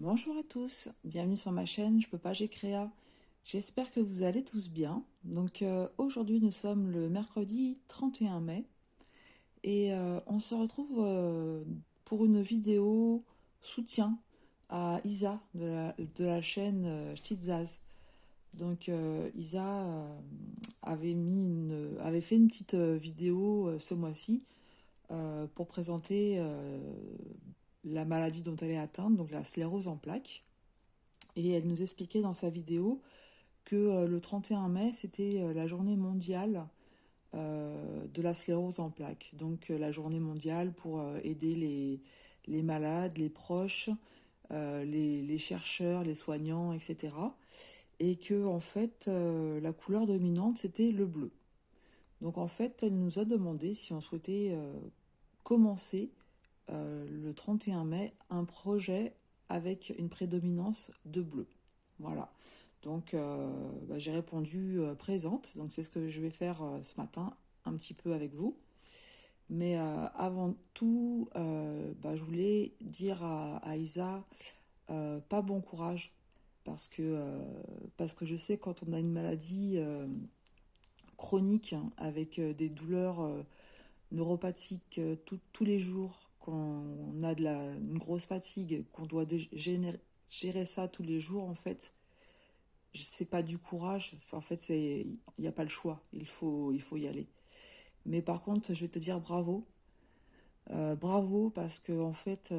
Bonjour à tous, bienvenue sur ma chaîne Je peux pas, j'ai créa. J'espère que vous allez tous bien. Aujourd'hui nous sommes le mercredi 31 mai et on se retrouve pour une vidéo soutien à Isa de la chaîne Ch'tizaz. Isa avait fait une petite vidéo ce mois-ci pour présenter la maladie dont elle est atteinte, donc la sclérose en plaques. Et elle nous expliquait dans sa vidéo que le 31 mai, c'était la journée mondiale de la sclérose en plaques. La journée mondiale pour aider les malades, les proches, les chercheurs, les soignants, etc. Et que en fait, la couleur dominante, c'était le bleu. Donc en fait, elle nous a demandé si on souhaitait commencer le 31 mai un projet avec une prédominance de bleu. Voilà. J'ai répondu présente. Donc c'est ce que je vais faire ce matin un petit peu avec vous. Mais avant tout, je voulais dire à Isa, pas bon courage. Parce que je sais quand on a une maladie chronique hein, avec des douleurs neuropathiques tous les jours, quand on a une grosse fatigue, qu'on doit gérer ça tous les jours, en fait, c'est pas du courage, en fait, il n'y a pas le choix, il faut y aller. Mais par contre, je vais te dire bravo. Bravo parce que en fait,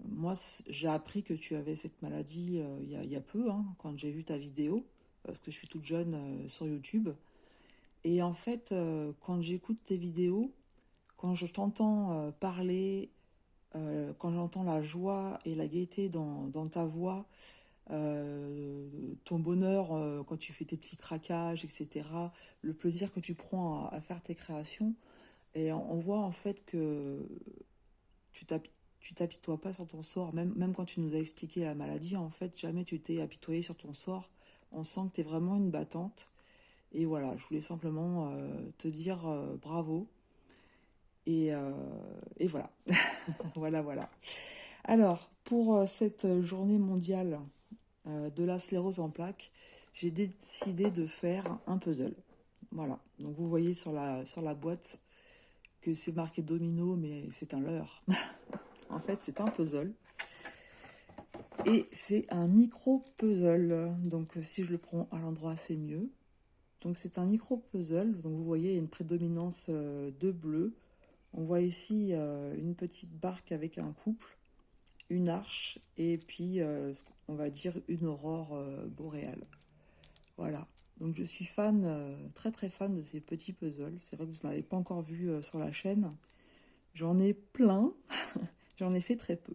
moi, j'ai appris que tu avais cette maladie il y a peu, hein, quand j'ai vu ta vidéo, parce que je suis toute jeune sur YouTube. Et en fait, quand j'écoute tes vidéos, quand je t'entends parler, quand j'entends la joie et la gaieté dans ta voix, ton bonheur quand tu fais tes petits craquages, etc., le plaisir que tu prends à faire tes créations, et on voit en fait que tu t'apitoies pas sur ton sort, même quand tu nous as expliqué la maladie, en fait, jamais tu t'es apitoyé sur ton sort. On sent que tu es vraiment une battante. Et voilà, je voulais simplement te dire bravo. Et, euh, et voilà. Voilà. Alors, pour cette journée mondiale de la sclérose en plaques, j'ai décidé de faire un puzzle. Voilà. Donc, vous voyez sur la boîte que c'est marqué domino, mais c'est un leurre. En fait, c'est un puzzle. Et c'est un micro-puzzle. Donc, si je le prends à l'endroit, c'est mieux. Donc, c'est un micro-puzzle. Donc, vous voyez, il y a une prédominance de bleu. On voit ici une petite barque avec un couple, une arche et puis on va dire une aurore boréale. Voilà. Donc je suis fan, très très fan de ces petits puzzles. C'est vrai que vous n'en avez pas encore vu sur la chaîne. J'en ai plein, j'en ai fait très peu.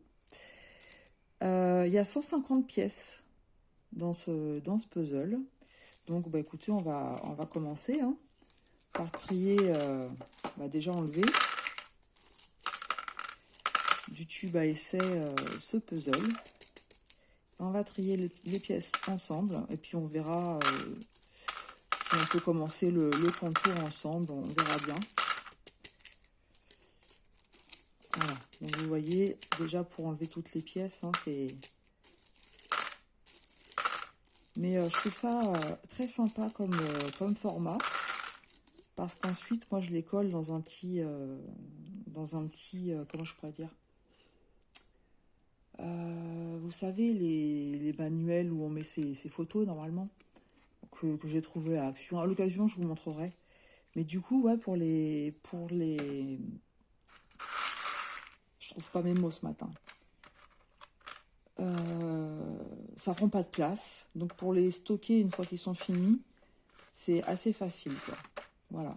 Il y a 150 pièces dans ce puzzle. Donc écoutez, on va commencer hein, par trier, déjà enlever du tube à essai ce puzzle. On va trier les pièces ensemble et puis on verra si on peut commencer le contour ensemble, on verra bien. Voilà, donc vous voyez, déjà pour enlever toutes les pièces, hein, c'est... Mais je trouve ça très sympa comme format, parce qu'ensuite, moi, je les colle dans un petit... comment je pourrais dire vous savez, les manuels où on met ses photos, normalement, que j'ai trouvé à Action. À l'occasion, je vous montrerai. Mais du coup, ouais, pour les... Je trouve pas mes mots ce matin. Ça prend pas de place. Donc pour les stocker une fois qu'ils sont finis, c'est assez facile, quoi. Voilà.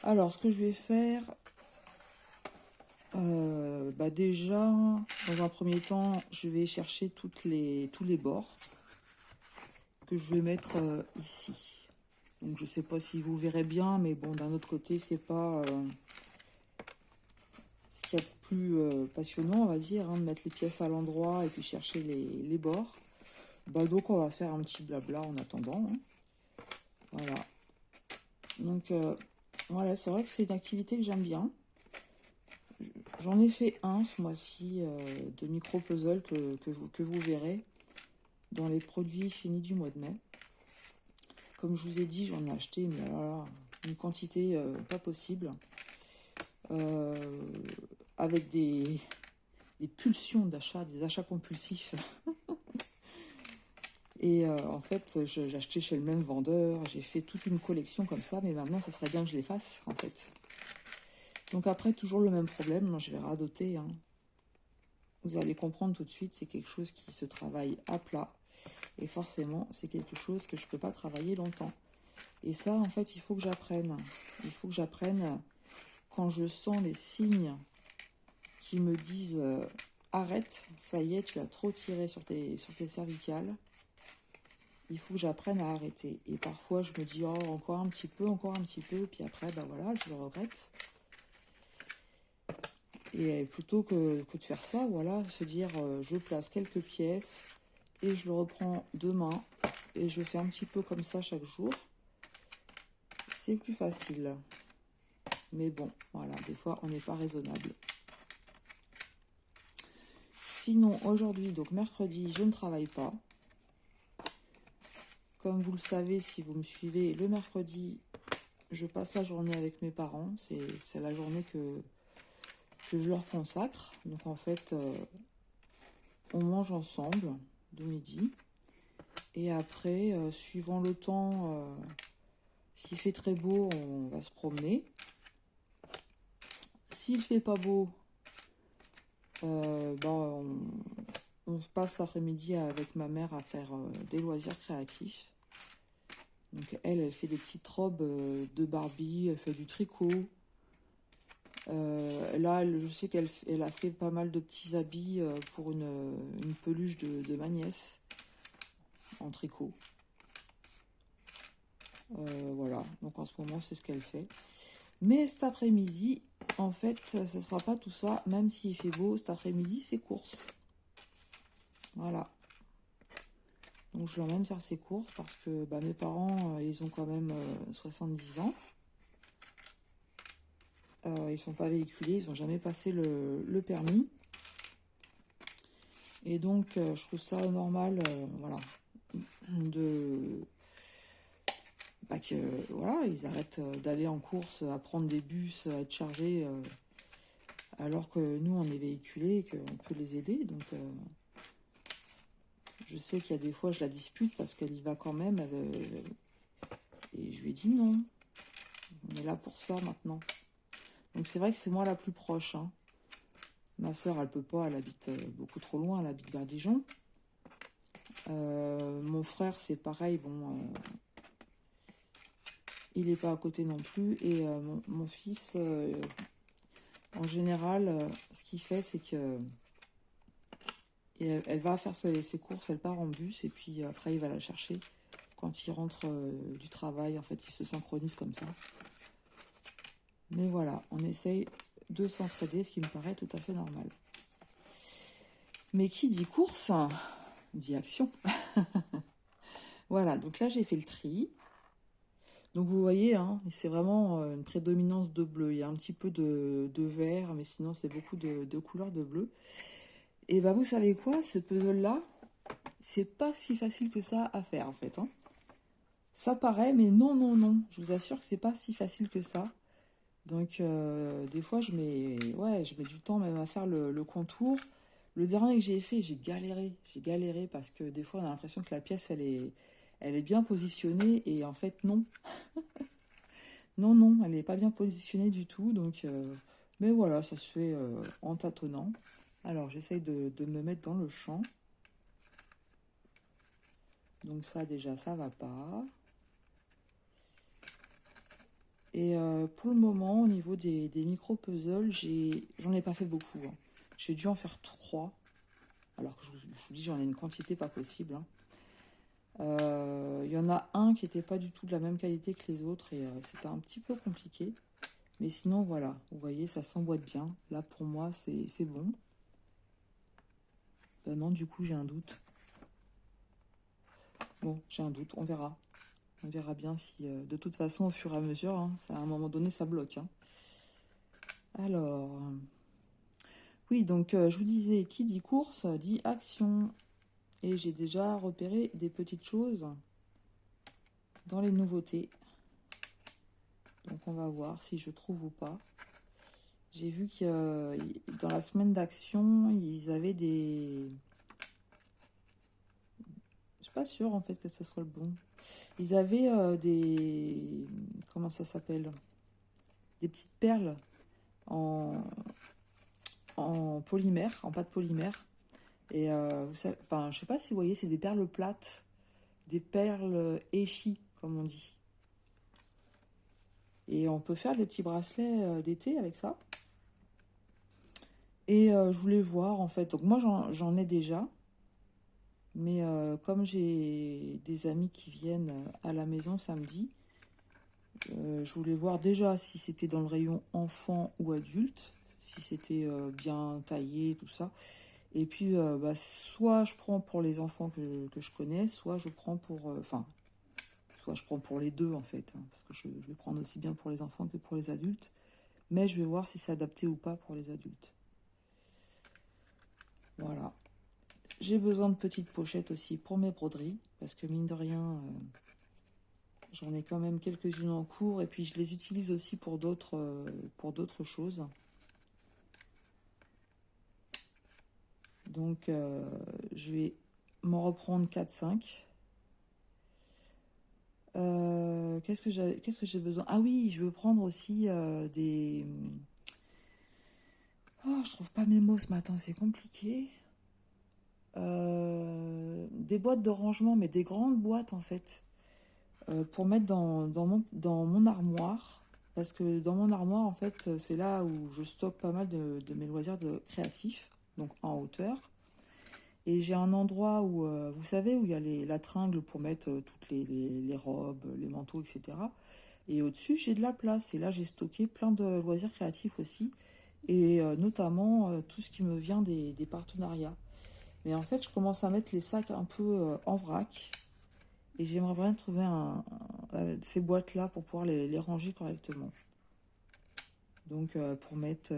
Alors, ce que je vais faire... déjà, dans un premier temps, je vais chercher tous les bords que je vais mettre ici. Donc je sais pas si vous verrez bien, mais bon, d'un autre côté, c'est pas ce qu'il y a de plus passionnant, on va dire, hein, de mettre les pièces à l'endroit et puis chercher les bords. Donc on va faire un petit blabla en attendant. Hein. Voilà. Donc voilà, c'est vrai que c'est une activité que j'aime bien. J'en ai fait un ce mois-ci de micro-puzzle que vous verrez dans les produits finis du mois de mai. Comme je vous ai dit, j'en ai acheté mais alors, une quantité pas possible. Avec des pulsions d'achat, des achats compulsifs. Et en fait, j'ai acheté chez le même vendeur, j'ai fait toute une collection comme ça, mais maintenant, ça serait bien que je les fasse, en fait. Donc après, toujours le même problème, moi, je vais radoter. Hein. Vous allez comprendre tout de suite, c'est quelque chose qui se travaille à plat. Et forcément, c'est quelque chose que je ne peux pas travailler longtemps. Et ça, en fait, il faut que j'apprenne. Il faut que j'apprenne quand je sens les signes qui me disent arrête, ça y est, tu as trop tiré sur tes cervicales. Il faut que j'apprenne à arrêter. Et parfois, je me dis, oh, encore un petit peu, puis après, ben voilà, je le regrette. Et plutôt que de faire ça, voilà, se dire, je place quelques pièces et je le reprends demain et je fais un petit peu comme ça chaque jour. C'est plus facile. Mais bon, voilà, des fois, on n'est pas raisonnable. Sinon, aujourd'hui, donc mercredi, je ne travaille pas. Comme vous le savez, si vous me suivez, le mercredi, je passe la journée avec mes parents. C'est la journée que je leur consacre. Donc en fait, on mange ensemble de midi. Et après, suivant le temps, s'il fait très beau, on va se promener. S'il fait pas beau, on se passe l'après-midi avec ma mère à faire des loisirs créatifs. Donc elle fait des petites robes de Barbie, elle fait du tricot. Là, je sais qu'elle a fait pas mal de petits habits pour une peluche de ma nièce en tricot. Voilà, donc en ce moment, c'est ce qu'elle fait. Mais cet après-midi, en fait, ce ne sera pas tout ça, même s'il fait beau, cet après-midi, c'est courses. Voilà. Donc je l'emmène faire ses courses parce que mes parents, ils ont quand même 70 ans. Ils sont pas véhiculés, ils n'ont jamais passé le permis. Et donc, je trouve ça normal, voilà, voilà, ils arrêtent d'aller en course, à prendre des bus, à être chargés, alors que nous, on est véhiculés et qu'on peut les aider. Donc, je sais qu'il y a des fois, je la dispute parce qu'elle y va quand même. Et je lui ai dit non, on est là pour ça maintenant. Donc, c'est vrai que c'est moi la plus proche. Hein. Ma soeur, elle peut pas, elle habite beaucoup trop loin, elle habite vers Dijon. Mon frère, c'est pareil, bon, il n'est pas à côté non plus. Et mon fils, en général, ce qu'il fait, c'est que elle va faire ses courses, elle part en bus, et puis après, il va la chercher. Quand il rentre du travail, en fait, il se synchronise comme ça. Mais voilà, on essaye de s'entraider, ce qui me paraît tout à fait normal. Mais qui dit course, dit action. Voilà, donc là, j'ai fait le tri. Donc vous voyez, hein, c'est vraiment une prédominance de bleu. Il y a un petit peu de vert, mais sinon, c'est beaucoup de couleurs de bleu. Et vous savez quoi, ce puzzle-là, c'est pas si facile que ça à faire, en fait. Hein. Ça paraît, mais non, non, non. Je vous assure que c'est pas si facile que ça. Donc, des fois, je mets du temps même à faire le contour. Le dernier que j'ai fait, j'ai galéré. J'ai galéré parce que des fois, on a l'impression que la pièce, elle est bien positionnée. Et en fait, non. Non, non, elle n'est pas bien positionnée du tout. Donc, mais voilà, ça se fait en tâtonnant. Alors, j'essaye de me mettre dans le champ. Donc ça, déjà, ça va pas. Et pour le moment, au niveau des micro-puzzles, j'en ai pas fait beaucoup. Hein. J'ai dû en faire 3. Alors que je vous dis, j'en ai une quantité pas possible. Hein. Y en a un qui n'était pas du tout de la même qualité que les autres. Et c'était un petit peu compliqué. Mais sinon, voilà. Vous voyez, ça s'emboîte bien. Là, pour moi, c'est bon. Non, du coup, j'ai un doute. Bon, j'ai un doute. On verra. On verra bien si, de toute façon, au fur et à mesure, hein, à un moment donné, ça bloque. Hein. Alors, Oui, donc je vous disais, qui dit course dit action. Et j'ai déjà repéré des petites choses dans les nouveautés. Donc on va voir si je trouve ou pas. J'ai vu que dans la semaine d'action, ils avaient des... Je suis pas sûre en fait que ce soit le bon. Ils avaient des... Comment ça s'appelle? Des petites perles en, en polymère, en pâte polymère. Et vous savez, enfin, je sais pas si vous voyez, c'est des perles plates, des perles échi, comme on dit. Et on peut faire des petits bracelets d'été avec ça. Et je voulais voir en fait. Donc moi j'en ai déjà. Mais comme j'ai des amis qui viennent à la maison samedi, je voulais voir déjà si c'était dans le rayon enfant ou adulte, si c'était bien taillé, tout ça. Et puis, bah, soit je prends pour les enfants que je connais, soit je prends pour... Enfin, soit je prends pour les deux, en fait. Hein, parce que je vais prendre aussi bien pour les enfants que pour les adultes. Mais je vais voir si c'est adapté ou pas pour les adultes. Voilà. J'ai besoin de petites pochettes aussi pour mes broderies. Parce que mine de rien, j'en ai quand même quelques-unes en cours. Et puis, je les utilise aussi pour d'autres choses. Donc, je vais m'en reprendre 4-5. Qu'est-ce que j'ai besoin? Ah oui, je veux prendre aussi des... Oh, je trouve pas mes mots ce matin, c'est compliqué. Des boîtes de rangement, mais des grandes boîtes en fait, pour mettre dans mon armoire. Parce que dans mon armoire, en fait, c'est là où je stocke pas mal de mes loisirs créatifs, donc en hauteur. Et j'ai un endroit où, vous savez, où il y a la tringle pour mettre toutes les robes, les manteaux, etc. Et au-dessus, j'ai de la place. Et là, j'ai stocké plein de loisirs créatifs aussi. Et notamment tout ce qui me vient des partenariats. Mais en fait, je commence à mettre les sacs un peu en vrac. Et j'aimerais bien trouver ces boîtes-là pour pouvoir les ranger correctement. Donc, pour mettre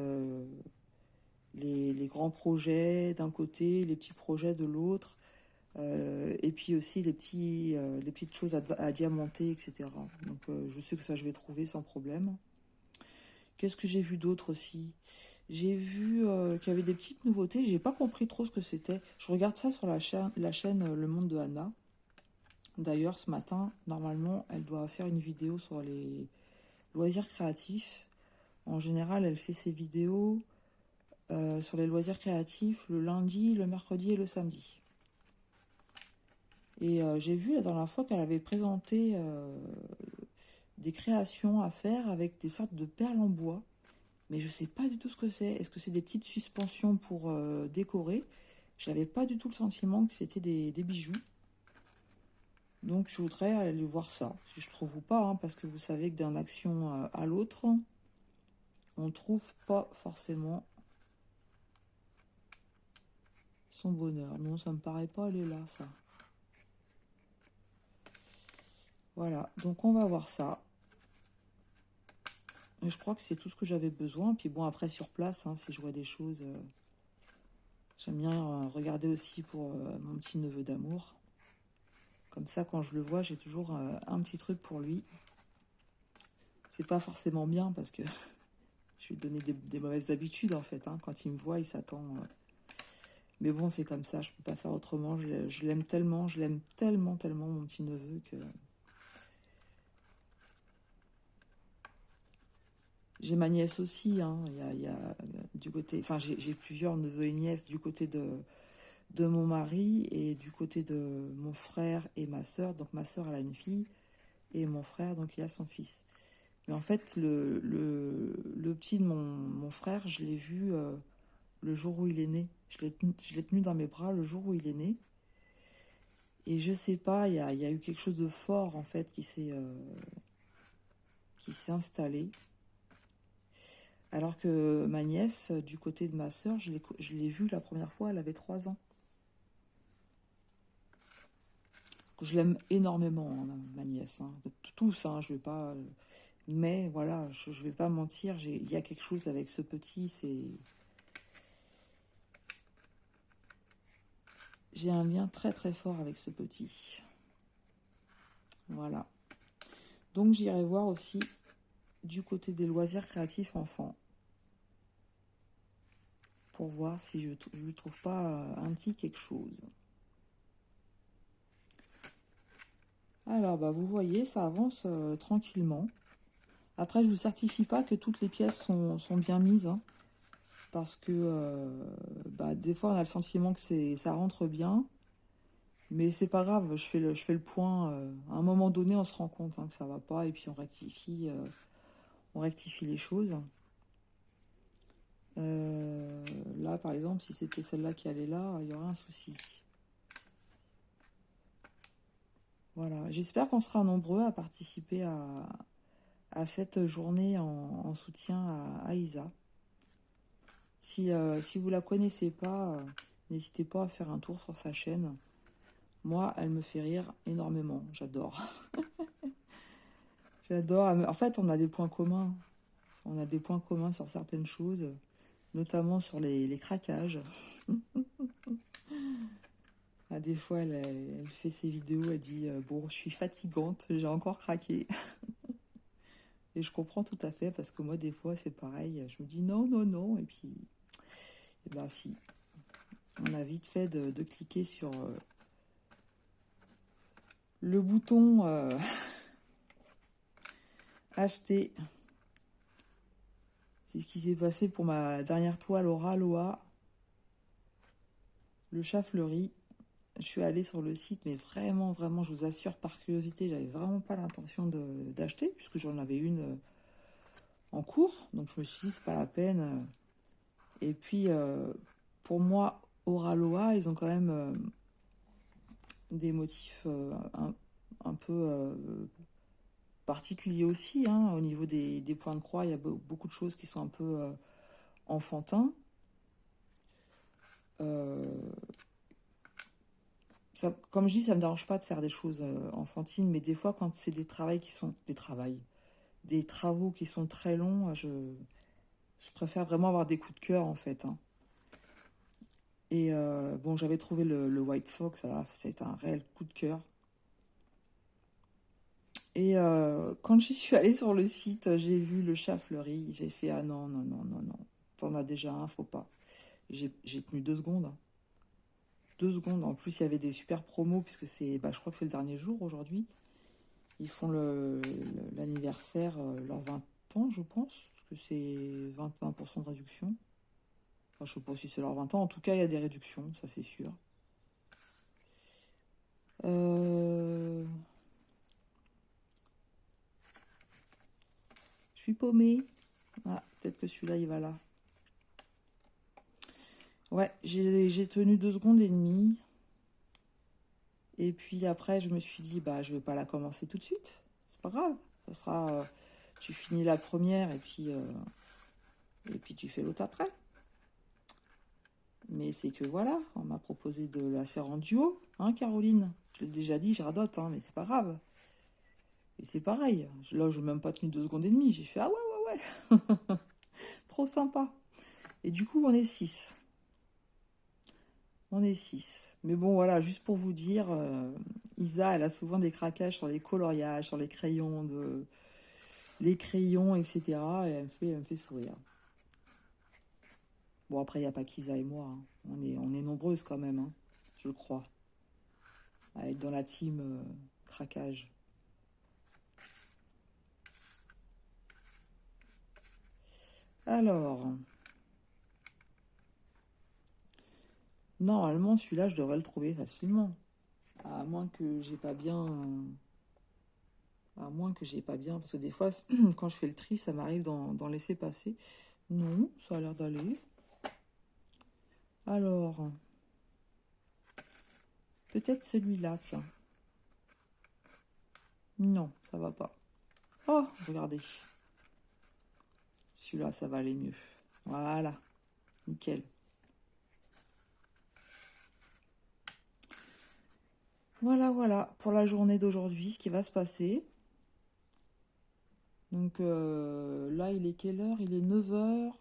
les grands projets d'un côté, les petits projets de l'autre. Et puis aussi les petites choses à diamanter, etc. Donc je sais que ça je vais trouver sans problème. Qu'est-ce que j'ai vu d'autre aussi? J'ai vu qu'il y avait des petites nouveautés. J'ai pas compris trop ce que c'était. Je regarde ça sur la chaîne Le Monde de Anna. D'ailleurs, ce matin, normalement, elle doit faire une vidéo sur les loisirs créatifs. En général, elle fait ses vidéos sur les loisirs créatifs le lundi, le mercredi et le samedi. Et j'ai vu la dernière fois qu'elle avait présenté des créations à faire avec des sortes de perles en bois. Mais je ne sais pas du tout ce que c'est. Est-ce que c'est des petites suspensions pour décorer? Je n'avais pas du tout le sentiment que c'était des bijoux. Donc je voudrais aller voir ça. Si je trouve ou pas, hein, parce que vous savez que d'une action à l'autre, on ne trouve pas forcément son bonheur. Non, ça me paraît pas aller là, ça. Voilà, donc on va voir ça. Et je crois que c'est tout ce que j'avais besoin. Puis bon, après sur place, hein, si je vois des choses, j'aime bien regarder aussi pour mon petit neveu d'amour. Comme ça, quand je le vois, j'ai toujours un petit truc pour lui. C'est pas forcément bien parce que je lui donner des mauvaises habitudes en fait. Hein. Quand il me voit, il s'attend. Mais bon, c'est comme ça, je peux pas faire autrement. Je l'aime tellement, tellement mon petit neveu que j'ai ma nièce aussi. Hein. Il y a du côté, enfin j'ai plusieurs neveux et nièces du côté de mon mari et du côté de mon frère et ma sœur. Donc ma sœur elle a une fille et mon frère donc il a son fils. Mais en fait le petit de mon frère, je l'ai vu le jour où il est né. Je l'ai tenu dans mes bras le jour où il est né. Et je sais pas, il y a eu quelque chose de fort en fait qui s'est installé. Alors que ma nièce, du côté de ma sœur, je l'ai vue la première fois, elle avait 3 ans. Je l'aime énormément, hein, ma nièce. Hein. Tous, hein, je vais pas. Mais voilà, je vais pas mentir, il y a quelque chose avec ce petit, j'ai un lien très très fort avec ce petit. Voilà. Donc j'irai voir aussi du côté des loisirs créatifs enfants. Pour voir si je lui trouve pas un petit quelque chose. Alors, bah, vous voyez, ça avance tranquillement. Après, je ne vous certifie pas que toutes les pièces sont bien mises. Hein, parce que bah, des fois, on a le sentiment que ça rentre bien. Mais c'est pas grave, je fais le point. À un moment donné, on se rend compte hein, que ça va pas. Et puis, on rectifie les choses. Là, par exemple, si c'était celle-là qui allait là, il y aurait un souci. Voilà, j'espère qu'on sera nombreux à participer à cette journée en soutien à Isa. Si vous la connaissez pas, n'hésitez pas à faire un tour sur sa chaîne. Moi, elle me fait rire énormément, j'adore. J'adore. En fait, on a des points communs. On a des points communs sur certaines choses, notamment sur les craquages. Ah, des fois, elle fait ses vidéos, elle dit bon, je suis fatigante, j'ai encore craqué. Et je comprends tout à fait, parce que moi, des fois, c'est pareil. Je me dis non, non, non. Et puis, eh ben, si. On a vite fait de cliquer sur le bouton acheter. C'est ce qui s'est passé pour ma dernière toile Aura Loa, le chat fleuri. Je suis allée sur le site, mais vraiment, vraiment, je vous assure, par curiosité, j'avais vraiment pas l'intention d'acheter, puisque j'en avais une en cours. Donc je me suis dit, c'est pas la peine. Et puis, pour moi, Aura Loa, ils ont quand même des motifs un peu particuliers aussi. Hein. Au niveau des points de croix, il y a beaucoup de choses qui sont un peu enfantins. Ça, comme je dis, ça ne me dérange pas de faire des choses enfantines, mais des fois, quand c'est des travaux qui sont très longs, je préfère vraiment avoir des coups de cœur, en fait. Hein. Et bon, j'avais trouvé le White Fox, alors c'est un réel coup de cœur. Et quand j'y suis allée sur le site, j'ai vu le chat fleuri, j'ai fait ah non, non, non, non, non, t'en as déjà un, faut pas. J'ai tenu 2 secondes. 2 secondes. En plus, il y avait des super promos, puisque je crois que c'est le dernier jour aujourd'hui. Ils font l'anniversaire, leurs 20 ans, je pense. Parce que c'est 20% de réduction. Enfin, je sais pas si c'est leurs 20 ans. En tout cas, il y a des réductions, ça c'est sûr. Je suis paumée. Ah, peut-être que celui-là, il va là. Ouais, j'ai tenu 2 secondes et demie. Et puis après, je me suis dit, bah, je vais pas la commencer tout de suite. C'est pas grave. Ça sera, tu finis la première et puis tu fais l'autre après. Mais c'est que voilà, on m'a proposé de la faire en duo, hein, Caroline. Je l'ai déjà dit, je radote, hein, mais c'est pas grave. Et c'est pareil. Là, je n'ai même pas tenu 2 secondes et demie. J'ai fait, ah ouais, ouais, ouais. Trop sympa. Et du coup, on est 6. On est 6. Mais bon, voilà, juste pour vous dire, Isa, elle a souvent des craquages sur les coloriages, sur les crayons, etc. Et elle me fait sourire. Bon, après, il n'y a pas qu'Isa et moi. Hein. On est nombreuses quand même, hein, je crois, à être dans la team craquage. Alors, normalement, celui-là, je devrais le trouver facilement. À moins que j'ai pas bien... À moins que j'ai pas bien... Parce que des fois, quand je fais le tri, ça m'arrive d'en laisser passer. Non, ça a l'air d'aller. Alors, peut-être celui-là, tiens. Non, ça va pas. Oh, regardez. Celui-là, ça va aller mieux. Voilà, nickel. Voilà, voilà, pour la journée d'aujourd'hui, ce qui va se passer. Donc là, il est quelle heure? Il est 9h.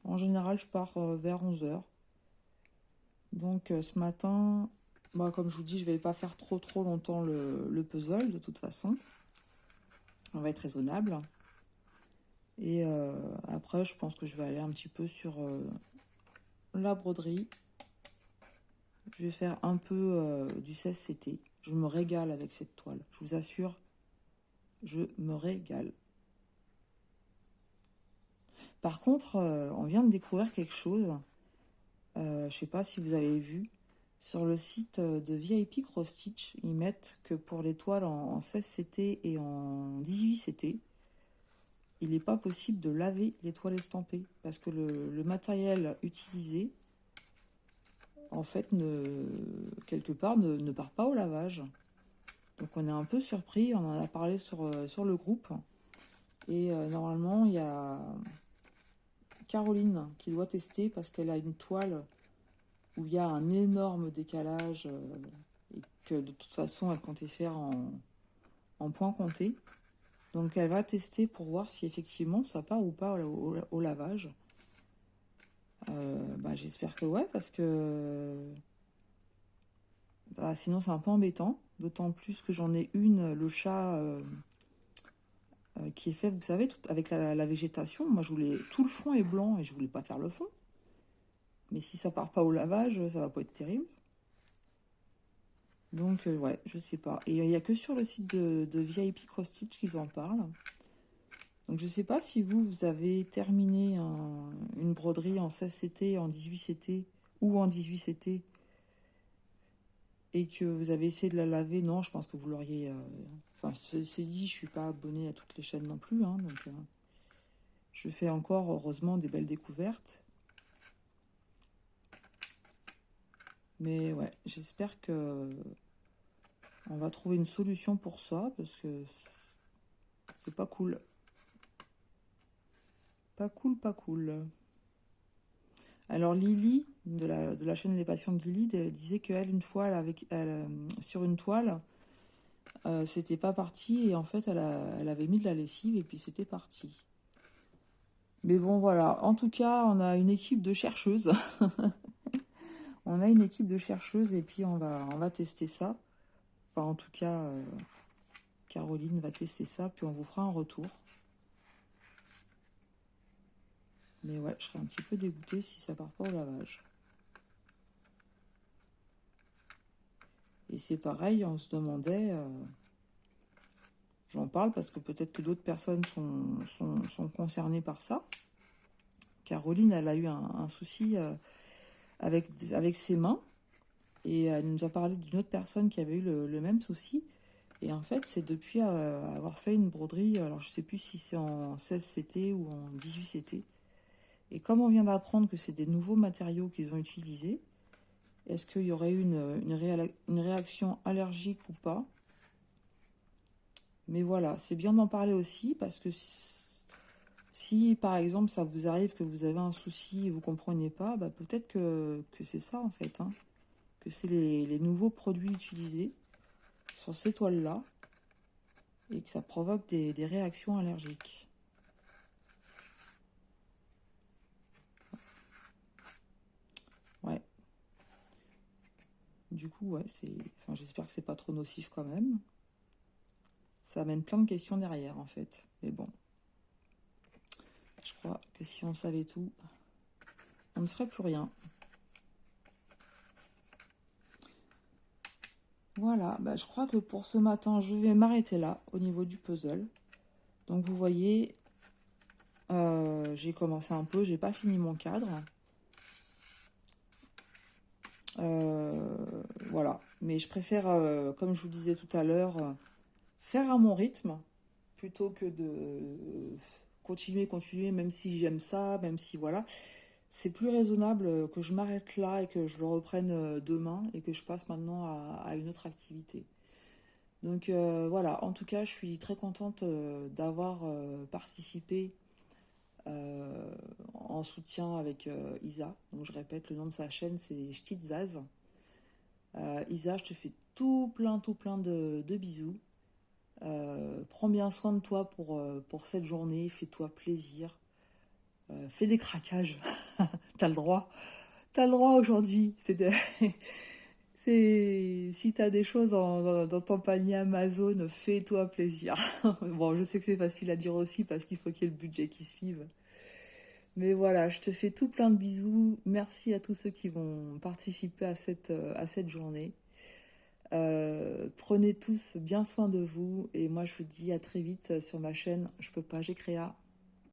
En général, je pars vers 11h. Donc ce matin, Moi, comme je vous dis, je vais pas faire trop longtemps le puzzle, de toute façon. On va être raisonnable. Et après, je pense que je vais aller un petit peu sur la broderie. Je vais faire un peu du 16CT. Je me régale avec cette toile. Je vous assure, je me régale. Par contre, on vient de découvrir quelque chose. Je ne sais pas si vous avez vu. Sur le site de VIP Cross Stitch, ils mettent que pour les toiles en 16CT et en 18CT, il n'est pas possible de laver les toiles estampées. Parce que le matériel utilisé, en fait, quelque part, ne part pas au lavage. Donc on est un peu surpris, on en a parlé sur le groupe. Et normalement, il y a Caroline qui doit tester parce qu'elle a une toile où il y a un énorme décalage et que de toute façon, elle comptait faire en point compté. Donc elle va tester pour voir si effectivement ça part ou pas au lavage. J'espère que ouais, parce que sinon c'est un peu embêtant. D'autant plus que j'en ai une, le chat... qui est fait, vous savez, tout, avec la végétation. Moi, je voulais... Tout le fond est blanc et je voulais pas faire le fond. Mais si ça part pas au lavage, ça va pas être terrible. Donc, ouais, je sais pas. Et il n'y a que sur le site de VIP Cross Stitch qu'ils en parlent. Donc, je sais pas si vous avez terminé une broderie en 16CT, en 18CT ou en 18CT et que vous avez essayé de la laver. Non, je pense que vous l'auriez... Enfin, c'est dit, je suis pas abonnée à toutes les chaînes non plus. Hein, donc, je fais encore, heureusement, des belles découvertes. Mais ouais, j'espère que on va trouver une solution pour ça, parce que c'est pas cool. Pas cool, pas cool. Alors Lily, de la chaîne Les Passions de Lily, elle disait qu'elle, une fois, sur une toile, c'était pas parti, et en fait, elle avait mis de la lessive, et puis c'était parti. Mais bon, voilà. En tout cas, on a une équipe de chercheuses. On a une équipe de chercheuses, et puis on va tester ça. Enfin, en tout cas... Caroline va tester ça, puis on vous fera un retour. Mais ouais, je serais un petit peu dégoûtée si ça part pas au lavage. Et c'est pareil, on se demandait... j'en parle parce que peut-être que d'autres personnes sont concernées par ça. Caroline, elle a eu un souci avec ses mains. Et elle nous a parlé d'une autre personne qui avait eu le même souci. Et en fait, c'est depuis avoir fait une broderie, alors je sais plus si c'est en 16CT ou en 18CT. Et comme on vient d'apprendre que c'est des nouveaux matériaux qu'ils ont utilisés, est-ce qu'il y aurait eu une réaction allergique ou pas? Mais voilà, c'est bien d'en parler aussi parce que si, par exemple, ça vous arrive que vous avez un souci et vous ne comprenez pas, peut-être que c'est ça en fait, hein, que c'est les nouveaux produits utilisés sur ces toiles-là et que ça provoque des réactions allergiques. Ouais. Du coup, ouais, enfin, j'espère que c'est pas trop nocif quand même. Ça amène plein de questions derrière, en fait. Mais bon. Je crois que si on savait tout, on ne ferait plus rien. Voilà, je crois que pour ce matin, je vais m'arrêter là, au niveau du puzzle. Donc, vous voyez, j'ai commencé un peu, j'ai pas fini mon cadre. Voilà, mais je préfère, comme je vous disais tout à l'heure, faire à mon rythme, plutôt que de continuer, même si j'aime ça, même si voilà. C'est plus raisonnable que je m'arrête là et que je le reprenne demain et que je passe maintenant à une autre activité. Donc voilà, en tout cas, je suis très contente d'avoir participé en soutien avec Isa. Donc je répète, le nom de sa chaîne, c'est Ch'tizaz. Isa, je te fais tout plein de bisous. Prends bien soin de toi pour cette journée, fais-toi plaisir. Fais des craquages, t'as le droit. T'as le droit aujourd'hui. Si t'as des choses dans ton panier Amazon, fais-toi plaisir. Bon, je sais que c'est facile à dire aussi parce qu'il faut qu'il y ait le budget qui suive. Mais voilà, je te fais tout plein de bisous. Merci à tous ceux qui vont participer à cette journée. Prenez tous bien soin de vous et moi je vous dis à très vite sur ma chaîne Je peux pas, j'ai créa.